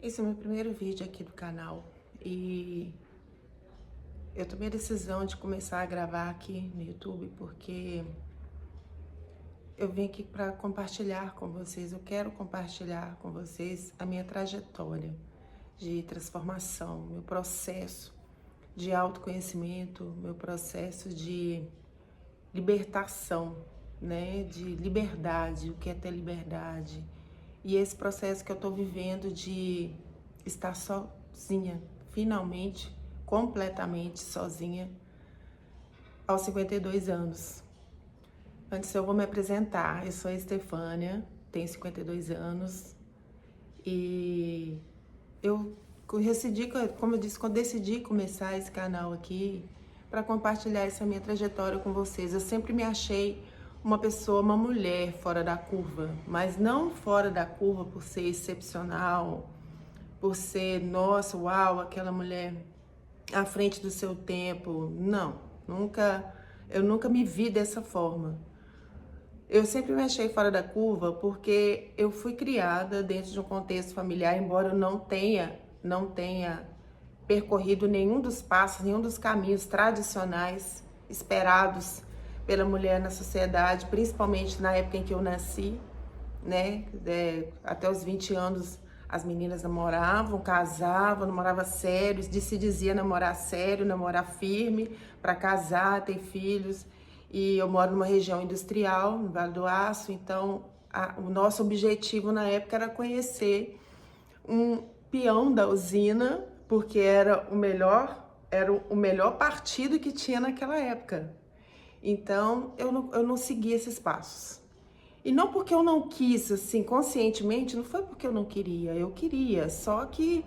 Esse é o meu primeiro vídeo aqui do canal e eu tomei a decisão de começar a gravar aqui no YouTube porque eu vim aqui para compartilhar com vocês, eu quero compartilhar com vocês a minha trajetória de transformação, meu processo de autoconhecimento, meu processo de libertação, né, de liberdade, o que é ter liberdade. E esse processo que eu tô vivendo de estar sozinha, finalmente, completamente sozinha, aos 52 anos. Antes eu vou me apresentar, eu sou a Estefânia, tenho 52 anos e eu decidi, como eu disse, quando decidi começar esse canal aqui para compartilhar essa minha trajetória com vocês. Eu sempre me achei uma pessoa, uma mulher fora da curva, mas não fora da curva por ser excepcional, por ser, nossa, uau, aquela mulher à frente do seu tempo. Não, eu nunca me vi dessa forma. Eu sempre me achei fora da curva porque eu fui criada dentro de um contexto familiar, embora eu não tenha percorrido nenhum dos passos, nenhum dos caminhos tradicionais esperados pela mulher na sociedade, principalmente na época em que eu nasci, né? Até os 20 anos as meninas namoravam, casavam, namoravam sério, se dizia namorar sério, namorar firme, para casar, ter filhos. E eu moro numa região industrial, no Vale do Aço, então o nosso objetivo na época era conhecer um peão da usina, porque era o melhor partido que tinha naquela época. Então eu não segui esses passos. E não porque eu não quis, assim, conscientemente, não foi porque eu queria, só que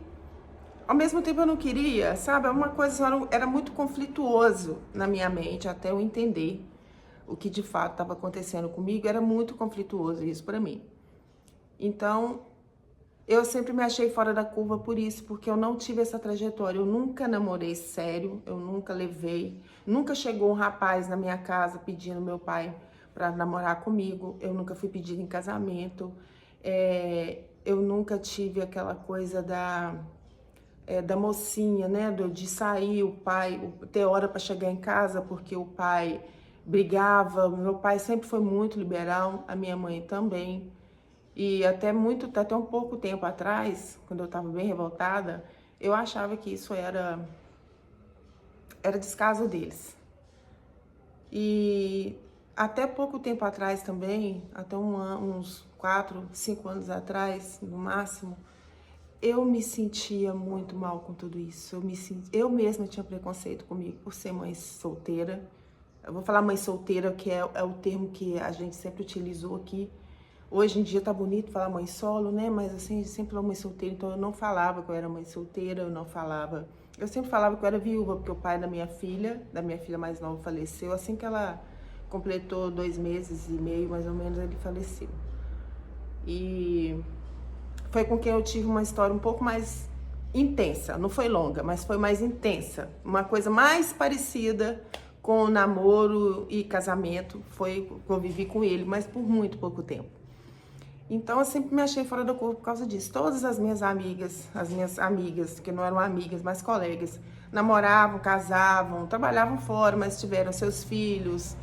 ao mesmo tempo eu não queria, sabe? Uma coisa era muito conflituoso na minha mente até eu entender o que de fato estava acontecendo comigo, era muito conflituoso isso para mim. Então, eu sempre me achei fora da curva por isso, porque eu não tive essa trajetória. Eu nunca namorei sério, eu nunca levei, nunca chegou um rapaz na minha casa pedindo meu pai para namorar comigo, eu nunca fui pedida em casamento, eu nunca tive aquela coisa da mocinha, né, de sair, o pai, ter hora para chegar em casa, porque o pai brigava. Meu pai sempre foi muito liberal, a minha mãe também. E até um pouco tempo atrás, quando eu estava bem revoltada, eu achava que isso era descaso deles. E até pouco tempo atrás também, até uns 4, 5 anos atrás, no máximo, eu me sentia muito mal com tudo isso. Eu mesma tinha preconceito comigo por ser mãe solteira. Eu vou falar mãe solteira, que é o termo que a gente sempre utilizou aqui. Hoje em dia tá bonito falar mãe solo, né? Mas assim, a gente sempre falou mãe solteira, então eu não falava que eu era mãe solteira, eu não falava. Eu sempre falava que eu era viúva, porque o pai da minha filha mais nova, faleceu. Assim que ela completou 2 meses e meio, mais ou menos, ele faleceu. E foi com quem eu tive uma história um pouco mais intensa. Não foi longa, mas foi mais intensa. Uma coisa mais parecida com namoro e casamento. Foi que eu vivi com ele, mas por muito pouco tempo. Então eu sempre me achei fora do corpo por causa disso. Todas as minhas amigas, que não eram amigas, mas colegas, namoravam, casavam, trabalhavam fora, mas tiveram seus filhos.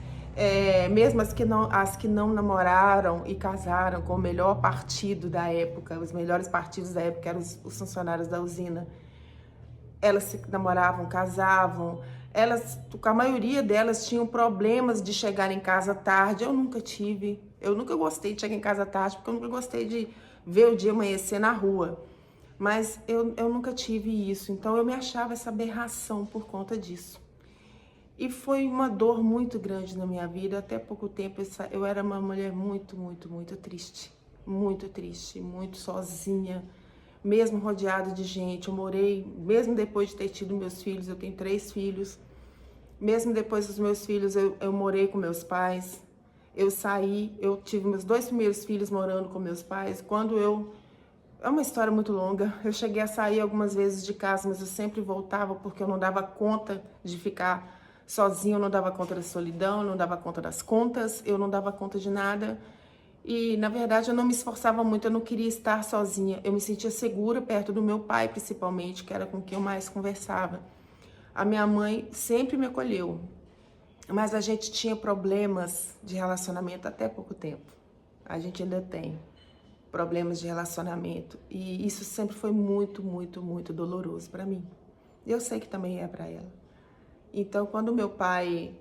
Mesmo as que não namoraram e casaram com o melhor partido da época, os melhores partidos da época eram os funcionários da usina. Elas se namoravam, casavam, a maioria delas tinham problemas de chegar em casa tarde. Eu nunca tive, eu nunca gostei de chegar em casa tarde, porque eu nunca gostei de ver o dia amanhecer na rua. Mas eu nunca tive isso, então eu me achava essa aberração por conta disso. E foi uma dor muito grande na minha vida. Até pouco tempo eu era uma mulher muito, muito, muito triste, muito sozinha, mesmo rodeada de gente. Eu morei, mesmo depois de ter tido meus filhos, eu tenho 3 filhos, mesmo depois dos meus filhos eu morei com meus pais. Eu saí, eu tive meus 2 primeiros filhos morando com meus pais. É uma história muito longa. Eu cheguei a sair algumas vezes de casa, mas eu sempre voltava porque eu não dava conta de ficar sozinha, eu não dava conta da solidão, eu não dava conta das contas, eu não dava conta de nada. E, na verdade, eu não me esforçava muito, eu não queria estar sozinha. Eu me sentia segura perto do meu pai, principalmente, que era com quem eu mais conversava. A minha mãe sempre me acolheu, mas a gente tinha problemas de relacionamento até pouco tempo. A gente ainda tem problemas de relacionamento e isso sempre foi muito, muito, muito doloroso para mim. Eu sei que também é para ela. Então, quando meu pai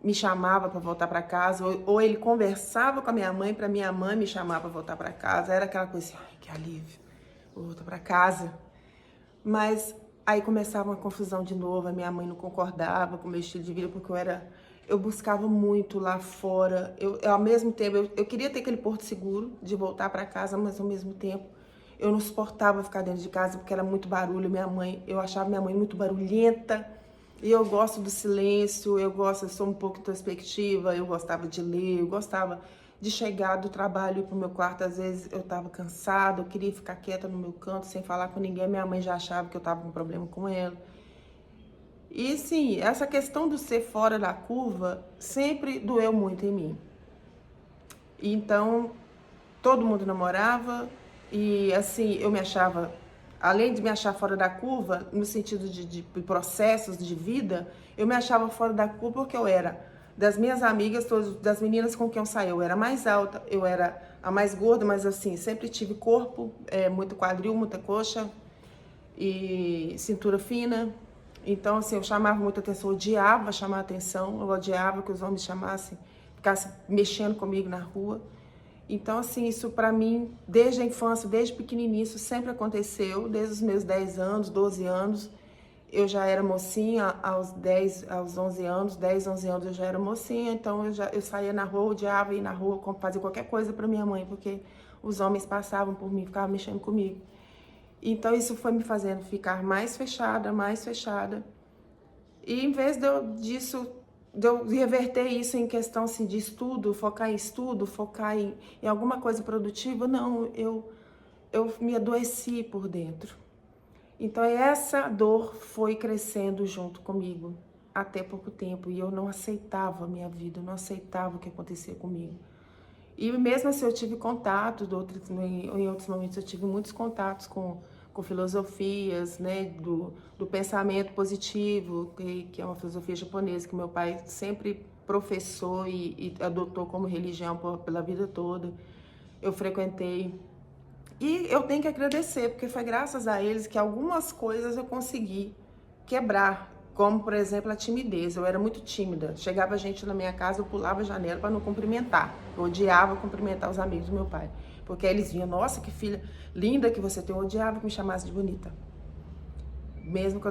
me chamava para voltar para casa, ou ele conversava com a minha mãe para minha mãe me chamar para voltar para casa, era aquela coisa assim, ai, que alívio, vou voltar para casa. Mas aí começava uma confusão de novo, a minha mãe não concordava com o meu estilo de vida, porque eu buscava muito lá fora, ao mesmo tempo, eu queria ter aquele porto seguro de voltar para casa, mas ao mesmo tempo eu não suportava ficar dentro de casa porque era muito barulho, eu achava minha mãe muito barulhenta, e eu gosto do silêncio, eu sou um pouco introspectiva, eu gostava de ler, eu gostava de chegar do trabalho e ir pro meu quarto. Às vezes eu tava cansada, eu queria ficar quieta no meu canto, sem falar com ninguém. Minha mãe já achava que eu tava com problema com ela. E sim, essa questão do ser fora da curva sempre doeu muito em mim. Então, todo mundo namorava e assim, eu me achava, além de me achar fora da curva, no sentido de processos de vida, eu me achava fora da curva porque eu era das minhas amigas, das meninas com quem eu saía, eu era mais alta, eu era a mais gorda, mas assim, sempre tive corpo, muito quadril, muita coxa e cintura fina. Então, assim, eu chamava muita atenção, eu odiava chamar atenção, eu odiava que os homens chamassem, ficassem mexendo comigo na rua. Então, assim, isso pra mim, desde a infância, desde pequenininho, isso sempre aconteceu, desde os meus 10 anos, 12 anos, eu já era mocinha, aos 11 anos, 10, 11 anos eu já era mocinha, então eu saía na rua, odiava ir na rua, fazer qualquer coisa pra minha mãe, porque os homens passavam por mim, ficavam mexendo comigo. Então, isso foi me fazendo ficar mais fechada, mais fechada. E em vez de eu reverter isso em questão assim, de estudo, focar em alguma coisa produtiva, não, eu me adoeci por dentro. Então essa dor foi crescendo junto comigo até pouco tempo e eu não aceitava a minha vida, eu não aceitava o que acontecia comigo. E mesmo assim eu tive contato, em outros momentos eu tive muitos contatos com filosofias, né, do pensamento positivo, que é uma filosofia japonesa que meu pai sempre professou e adotou como religião pela vida toda. Eu frequentei. E eu tenho que agradecer, porque foi graças a eles que algumas coisas eu consegui quebrar, como, por exemplo, a timidez. Eu era muito tímida. Chegava gente na minha casa, eu pulava a janela para não cumprimentar. Eu odiava cumprimentar os amigos do meu pai. Porque aí eles vinham, nossa, que filha linda que você tem. Eu odiava que me chamasse de bonita. Mesmo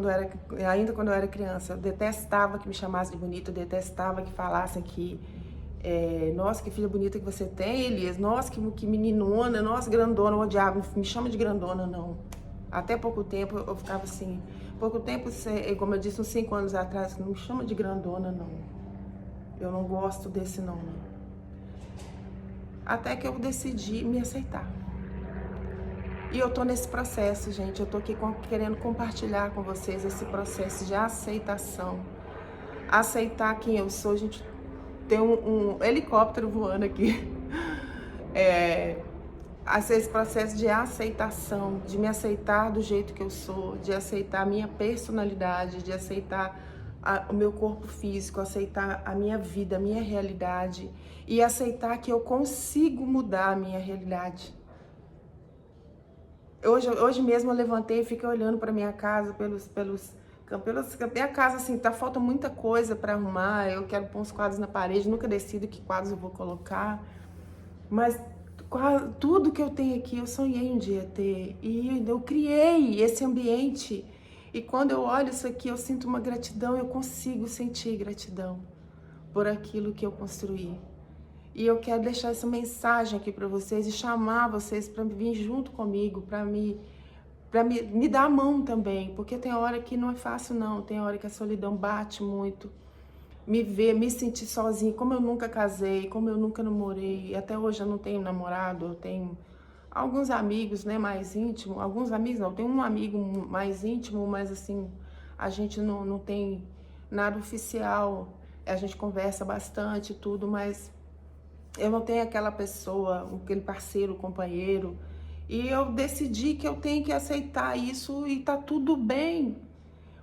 ainda quando eu era criança, eu detestava que me chamasse de bonita, eu detestava que falassem que nossa, que filha bonita que você tem, Elias. Nossa, que meninona, nossa, grandona. Eu odiava, não me chama de grandona, não. Até pouco tempo eu ficava assim. Pouco tempo, como eu disse, uns 5 anos atrás, não me chama de grandona, não. Eu não gosto desse nome. Até que eu decidi me aceitar. E eu tô nesse processo, gente. Eu tô aqui querendo compartilhar com vocês esse processo de aceitação. Aceitar quem eu sou, gente. Tem um helicóptero voando aqui. Esse processo de aceitação, de me aceitar do jeito que eu sou, de aceitar a minha personalidade, de aceitar o meu corpo físico, aceitar a minha vida, a minha realidade e aceitar que eu consigo mudar a minha realidade. Hoje mesmo eu levantei e fiquei olhando para minha casa minha casa assim, falta muita coisa para arrumar. Eu quero pôr uns quadros na parede, nunca decido que quadros eu vou colocar, mas tudo que eu tenho aqui eu sonhei um dia ter e eu criei esse ambiente. E quando eu olho isso aqui, eu sinto uma gratidão, eu consigo sentir gratidão por aquilo que eu construí. E eu quero deixar essa mensagem aqui para vocês e chamar vocês para vir junto comigo, para me dar a mão também, porque tem hora que não é fácil não, tem hora que a solidão bate muito. Me sentir sozinha, como eu nunca casei, como eu nunca namorei, até hoje eu não tenho namorado, eu tenho alguns amigos, né, mais íntimos, alguns amigos não, eu tenho um amigo mais íntimo, mas assim, a gente não tem nada oficial, a gente conversa bastante e tudo, mas Eu não tenho aquela pessoa, aquele parceiro, companheiro. E eu decidi que eu tenho que aceitar isso e tá tudo bem.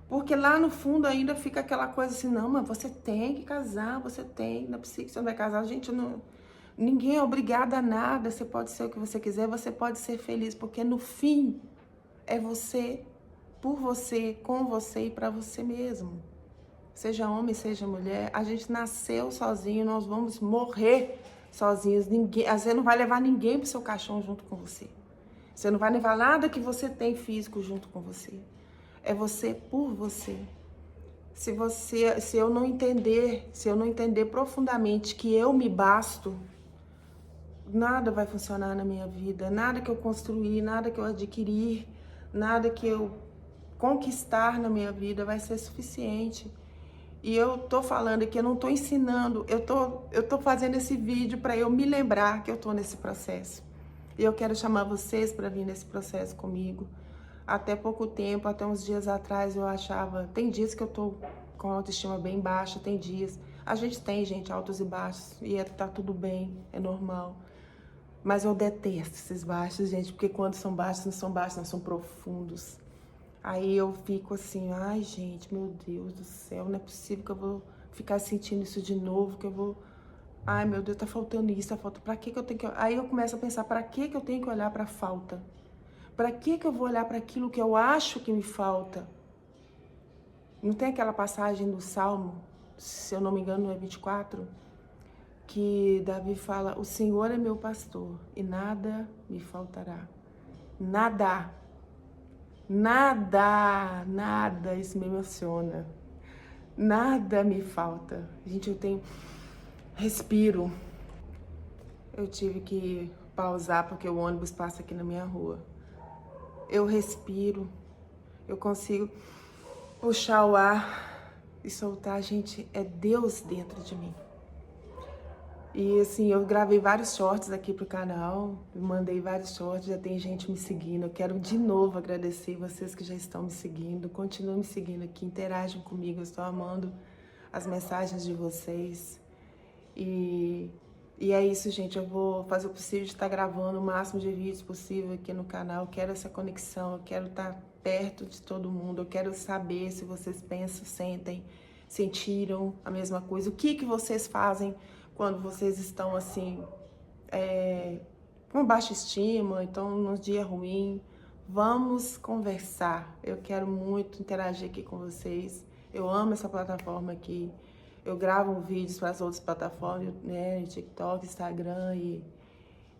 Porque lá no fundo ainda fica aquela coisa assim, não, mas você tem que casar, você tem, não é possível que você não vai casar. Gente, não, ninguém é obrigado a nada, você pode ser o que você quiser, você pode ser feliz, porque no fim é você, por você, com você e para você mesmo. Seja homem, seja mulher, a gente nasceu sozinho, nós vamos morrer sozinhos. Ninguém, às vezes não vai levar ninguém pro seu caixão junto com você. Você não vai levar nada que você tem físico junto com você. É você por você. Se eu não entender profundamente que eu me basto, nada vai funcionar na minha vida, nada que eu construir, nada que eu adquirir, nada que eu conquistar na minha vida vai ser suficiente. E eu tô falando aqui, eu não tô ensinando, eu tô fazendo esse vídeo para eu me lembrar que eu tô nesse processo. E eu quero chamar vocês para vir nesse processo comigo. Até pouco tempo, até uns dias atrás, eu achava... Tem dias que eu tô com a autoestima bem baixa, tem dias... A gente tem, gente, altos e baixos, e tá tudo bem, é normal. Mas eu detesto esses baixos, gente, porque quando são baixos, não são baixos, não são profundos. Aí eu fico assim, ai, gente, meu Deus do céu, não é possível que eu vou ficar sentindo isso de novo, que eu vou... Ai, meu Deus, tá faltando isso, tá faltando... Pra que eu tenho que... Aí eu começo a pensar, pra que eu tenho que olhar pra falta? Pra que eu vou olhar para aquilo que eu acho que me falta? Não tem aquela passagem do Salmo, se eu não me engano, é 24, que Davi fala, o Senhor é meu pastor e nada me faltará. Nada. Nada, nada, isso me emociona. Nada me falta. Gente, eu tenho... Respiro. Eu tive que pausar porque o ônibus passa aqui na minha rua. Eu respiro, eu consigo puxar o ar e soltar, gente, é Deus dentro de mim. E assim, eu gravei vários shorts aqui pro canal, mandei vários shorts, já tem gente me seguindo. Eu quero de novo agradecer vocês que já estão me seguindo, continuem me seguindo aqui, interajam comigo, eu estou amando as mensagens de vocês. E é isso, gente, eu vou fazer o possível de estar gravando o máximo de vídeos possível aqui no canal. Eu quero essa conexão, eu quero estar perto de todo mundo, eu quero saber se vocês pensam, sentem, sentiram a mesma coisa. O que vocês fazem quando vocês estão assim, com baixa estima, então num dia ruim. Vamos conversar, eu quero muito interagir aqui com vocês. Eu amo essa plataforma aqui. Eu gravo vídeos para as outras plataformas, né, TikTok, Instagram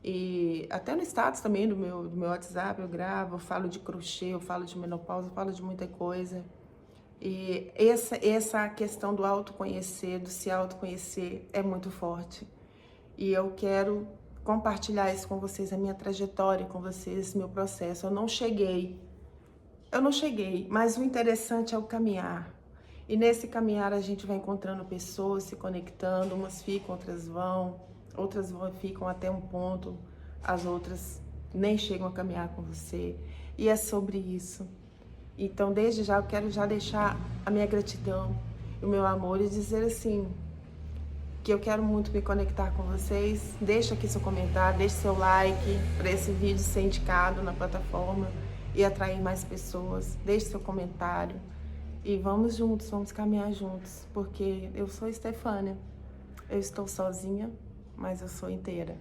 e até no status também do meu WhatsApp eu gravo, eu falo de crochê, eu falo de menopausa, eu falo de muita coisa. E essa questão do autoconhecer, do se autoconhecer é muito forte. E eu quero compartilhar isso com vocês, a minha trajetória com vocês, meu processo. Eu não cheguei, mas o interessante é o caminhar. E nesse caminhar a gente vai encontrando pessoas, se conectando, umas ficam, outras ficam até um ponto, as outras nem chegam a caminhar com você. E é sobre isso. Então, desde já, eu quero já deixar a minha gratidão, o meu amor e dizer assim, que eu quero muito me conectar com vocês. Deixa aqui seu comentário, deixe seu like para esse vídeo ser indicado na plataforma e atrair mais pessoas. Deixe seu comentário. E vamos juntos, vamos caminhar juntos, porque eu sou Estefânia, eu estou sozinha, mas eu sou inteira.